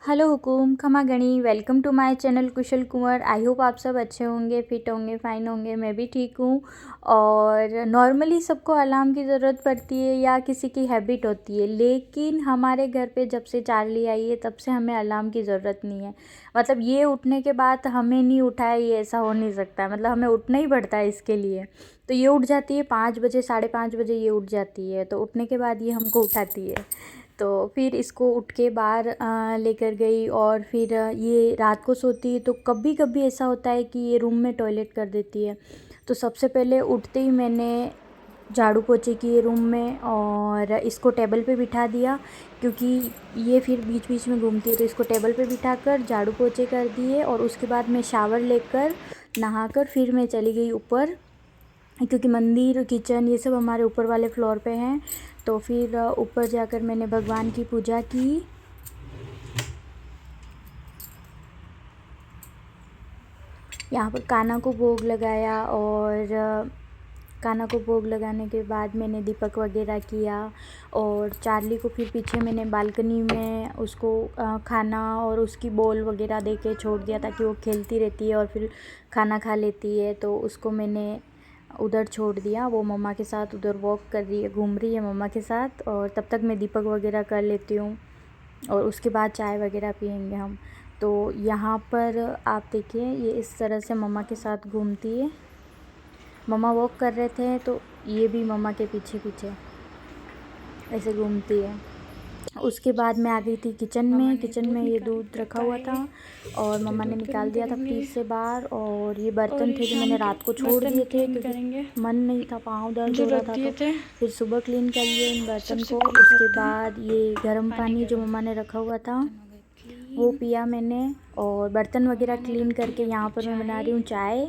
Hello हुकुम खमा गणी, welcome to my channel Kushal Kunwar. I hope आप सब अच्छे होंगे, फिट होंगे, फाइन होंगे। मैं भी ठीक हूँ। और नॉर्मली सबको अलार्म की ज़रूरत पड़ती है या किसी की हैबिट होती है, लेकिन हमारे घर पे जब से चार्ली आई है तब से हमें अलार्म की ज़रूरत नहीं है। मतलब ये उठने के बाद हमें नहीं उठाए, ये ऐसा हो नहीं सकता है। मतलब हमें उठना ही पड़ता है इसके लिए। तो ये उठ जाती है 5 बजे, 5:30 बजे ये उठ जाती है। तो उठने के बाद ये हमको उठाती है। तो फिर इसको उठ के बाहर लेकर गई। और फिर ये रात को सोती है तो कभी कभी ऐसा होता है कि ये रूम में टॉयलेट कर देती है। तो सबसे पहले उठते ही मैंने झाड़ू पोछे किए रूम में और इसको टेबल पे बिठा दिया, क्योंकि ये फिर बीच बीच में घूमती है। तो इसको टेबल पे बिठाकर झाड़ू पोछे कर दिए और उसके बाद मैं शावर लेकर नहाकर फिर मैं चली गई ऊपर, क्योंकि मंदिर किचन ये सब हमारे ऊपर वाले फ्लोर पे हैं। तो फिर ऊपर जाकर मैंने भगवान की पूजा की। यहाँ पर कान्हा को भोग लगाया और कान्हा को भोग लगाने के बाद मैंने दीपक वगैरह किया। और चार्ली को फिर पीछे मैंने बालकनी में उसको खाना और उसकी बॉल वगैरह दे के छोड़ दिया, ताकि वो खेलती रहती है और फिर खाना खा लेती है। तो उसको मैंने उधर छोड़ दिया, वो मम्मा के साथ उधर वॉक कर रही है, घूम रही है मम्मा के साथ। और तब तक मैं दीपक वगैरह कर लेती हूँ और उसके बाद चाय वगैरह पियेंगे हम। तो यहाँ पर आप देखिए, ये इस तरह से मम्मा के साथ घूमती है। मम्मा वॉक कर रहे थे तो ये भी मम्मा के पीछे पीछे ऐसे घूमती है। उसके बाद मैं आ गई थी किचन में। किचन में ये दूध रखा हुआ था और मम्मा ने निकाल दिया था फ्रीज से बाहर। और ये बर्तन थे जो मैंने रात को छोड़ दिए थे, क्योंकि मन नहीं था, पाँव दर्द हो रहा था। तो फिर सुबह क्लीन कर लिए इन बर्तन को। उसके बाद ये गर्म पानी जो मम्मा ने रखा हुआ था वो पिया मैंने। और बर्तन वगैरह क्लीन करके यहाँ पर मैं बना रही हूँ चाय।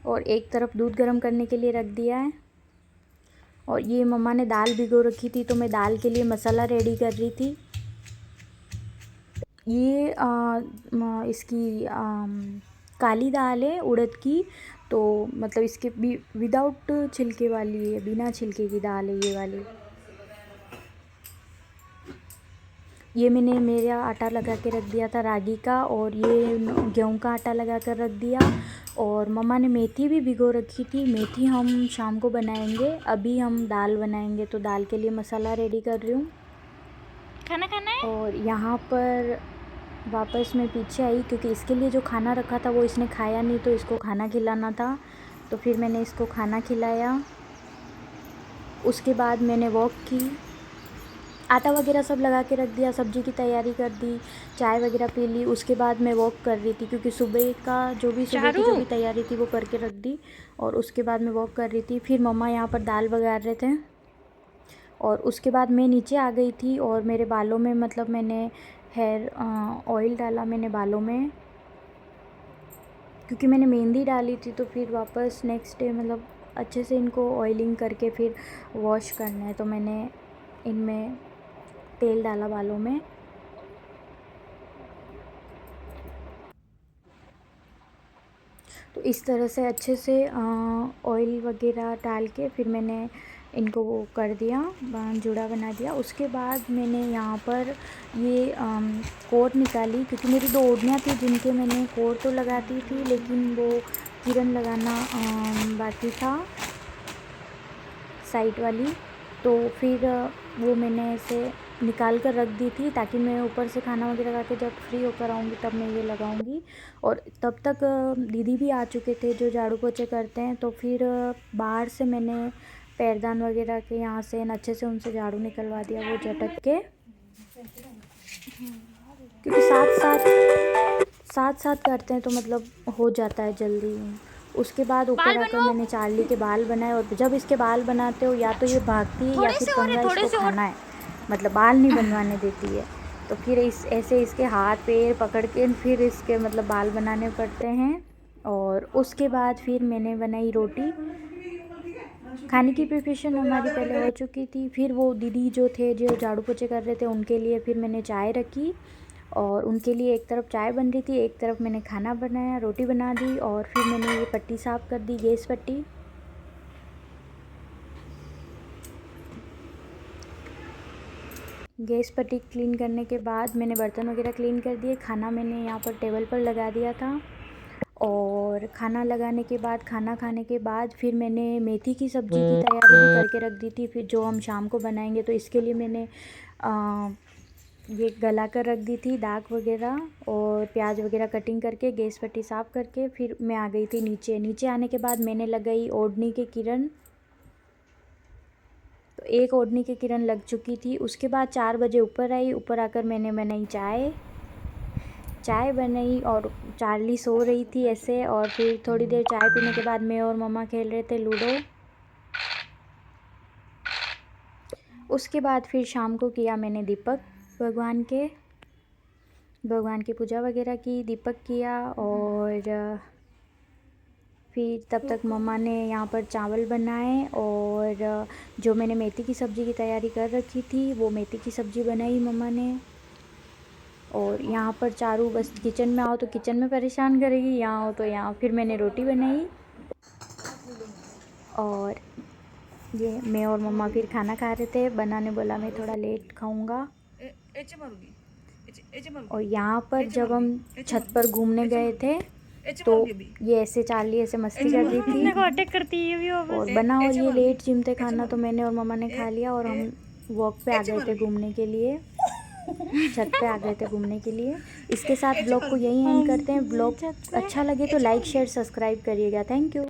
और एक तरफ दूध गर्म करने के लिए रख दिया है। और ये मम्मा ने दाल भिगो रखी थी, तो मैं दाल के लिए मसाला रेडी कर रही थी। ये इसकी काली दाल है उड़द की। तो मतलब इसके भी विदाउट छिलके वाली है, बिना छिलके की दाल है ये वाली। ये मैंने मेरा आटा लगा के रख दिया था रागी का, और ये गेहूं का आटा लगा कर रख दिया। और मम्मा ने मेथी भी भिगो रखी थी, मेथी हम शाम को बनाएंगे। अभी हम दाल बनाएंगे, तो दाल के लिए मसाला रेडी कर रही हूँ। खाना खाना है। और यहाँ पर वापस मैं पीछे आई, क्योंकि इसके लिए जो खाना रखा था वो इसने खाया नहीं, तो इसको खाना खिलाना था। तो फिर मैंने इसको खाना खिलाया। उसके बाद मैंने वॉक की, आटा वगैरह सब लगा के रख दिया, सब्ज़ी की तैयारी कर दी, चाय वगैरह पी ली। उसके बाद मैं वॉक कर रही थी, क्योंकि सुबह की जो भी तैयारी थी वो करके रख दी। और उसके बाद मैं वॉक कर रही थी। फिर मम्मा यहाँ पर दाल बघार रहे थे। और उसके बाद मैं नीचे आ गई थी और मेरे बालों में, मतलब मैंने हेयर ऑयल डाला मैंने बालों में, क्योंकि मैंने मेहंदी डाली थी। तो फिर वापस नेक्स्ट डे मतलब अच्छे से इनको ऑयलिंग करके फिर वॉश करना है। तो मैंने इनमें तेल डाला बालों में। तो इस तरह से अच्छे से ऑयल वगैरह डाल के फिर मैंने इनको वो कर दिया, जूड़ा बना दिया। उसके बाद मैंने यहाँ पर ये कोट निकाली, क्योंकि मेरी 2 ओढ़नियाँ थी जिनके मैंने कोट तो लगाती थी, लेकिन वो किरण लगाना बाकी था, साइड वाली। तो फिर वो मैंने ऐसे निकाल कर रख दी थी, ताकि मैं ऊपर से खाना वगैरह खा के जब फ्री होकर आऊँगी तब मैं ये लगाऊँगी। और तब तक दीदी भी आ चुके थे जो झाड़ू पोछे करते हैं। तो फिर बाहर से मैंने पैरदान वगैरह के यहाँ से अच्छे से उनसे झाड़ू निकलवा दिया, वो झटक के, क्योंकि साथ साथ करते हैं तो मतलब हो जाता है जल्दी। उसके बाद ऊपर आकर मैंने चार्ली के बाल बनाए। और जब इसके बाल बनाते हो या तो ये भागती है या फिर पंगा इसको खाना है, मतलब बाल नहीं बनवाने देती है। तो फिर ऐसे इसके हाथ पैर पकड़ के फिर इसके मतलब बाल बनाने पड़ते हैं। और उसके बाद फिर मैंने बनाई रोटी। खाने की प्रिपरेशन हमारी पहले हो चुकी थी। फिर वो दीदी जो थे जो झाड़ू पोछे कर रहे थे उनके लिए फिर मैंने चाय रखी। और उनके लिए एक तरफ चाय बन रही थी, एक तरफ मैंने खाना बनाया, रोटी बना दी। और फिर मैंने ये पट्टी साफ़ कर दी, गैस पट्टी। गैस पट्टी क्लीन करने के बाद मैंने बर्तन वगैरह क्लीन कर दिए। खाना मैंने यहाँ पर टेबल पर लगा दिया था और खाना लगाने के बाद, खाना खाने के बाद फिर मैंने मेथी की सब्ज़ी की तैयारी भी करके रख दी थी, फिर जो हम शाम को बनाएंगे। तो इसके लिए मैंने ये गला कर रख दी थी दाग वगैरह और प्याज वगैरह कटिंग करके, गैस पट्टी साफ़ करके फिर मैं आ गई थी नीचे आने के बाद मैंने लगाई ओढ़नी की किरण। तो एक ओढ़नी की किरण लग चुकी थी। उसके बाद 4 बजे ऊपर आई। ऊपर आकर मैंने बनाई चाय बनाई और चार्ली सो रही थी ऐसे। और फिर थोड़ी देर चाय पीने के बाद मैं और मम्मा खेल रहे थे लूडो। उसके बाद फिर शाम को किया मैंने दीपक भगवान की पूजा वगैरह की, दीपक किया। और फिर तब तक मम्मा ने यहाँ पर चावल बनाए और जो मैंने मेथी की सब्ज़ी की तैयारी कर रखी थी वो मेथी की सब्ज़ी बनाई मम्मा ने। और यहाँ पर चारू बस किचन में आओ तो किचन में परेशान करेगी, यहाँ आओ तो यहाँ। फिर मैंने रोटी बनाई और ये मैं और मम्मा फिर खाना खा रहे थे। बना ने बोला मैं थोड़ा लेट खाऊंगा। और यहाँ पर जब हम छत पर घूमने गए थे तो ये ऐसे चार्ली ऐसे मस्ती कर रही थी अटैक करती है भी और बना। और ये लेट जिमते खाना तो मैंने और मम्मा ने खा लिया और हम वॉक पे आ गए थे घूमने के लिए, छत पे आ गए थे घूमने के लिए। इसके साथ ब्लॉग को यहीं एंड करते हैं। ब्लॉग अच्छा लगे तो लाइक शेयर सब्सक्राइब करिएगा। Thank you.